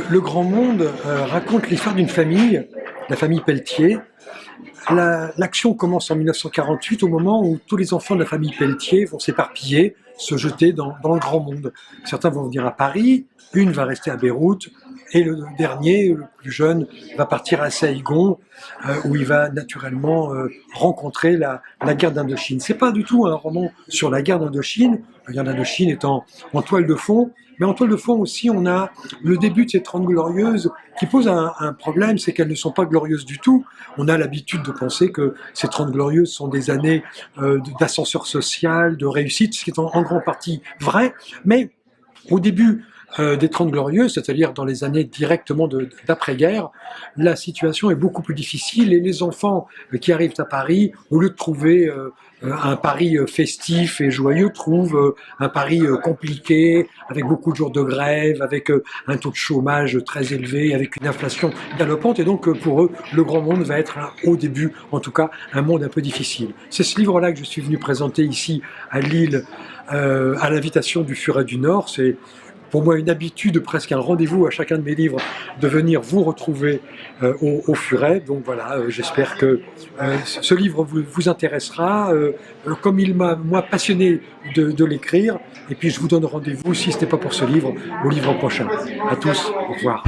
Le Grand Monde raconte l'histoire d'une famille, la famille Pelletier. L'action commence en 1948, au moment où tous les enfants de la famille Pelletier vont s'éparpiller, se jeter dans le Grand Monde. Certains vont venir à Paris, une va rester à Beyrouth, et le dernier, le plus jeune, va partir à Saïgon, où il va naturellement rencontrer la guerre d'Indochine. C'est pas du tout un roman sur la guerre d'Indochine. La guerre d'Indochine est en toile de fond, mais en toile de fond aussi, on a le début de ces 30 glorieuses qui pose un problème, c'est qu'elles ne sont pas glorieuses du tout. On a l'habitude de penser que ces 30 glorieuses sont des années d'ascenseur social, de réussite, ce qui est en grande partie vrai, mais au début des 30 glorieuses, c'est-à-dire dans les années directement d'après-guerre, la situation est beaucoup plus difficile et les enfants qui arrivent à Paris, au lieu de trouver un Paris festif et joyeux, trouvent un Paris compliqué, avec beaucoup de jours de grève, avec un taux de chômage très élevé, avec une inflation galopante, et donc pour eux, le Grand Monde va être, au début en tout cas, un monde un peu difficile. C'est ce livre-là que je suis venu présenter ici à Lille, à l'invitation du Furet du Nord. C'est pour moi une habitude, presque un rendez-vous à chacun de mes livres, de venir vous retrouver au Furet. Donc voilà, j'espère que ce livre vous intéressera, comme il m'a, moi, passionné de l'écrire. Et puis je vous donne rendez-vous, si ce n'est pas pour ce livre, au livre prochain. À tous, au revoir.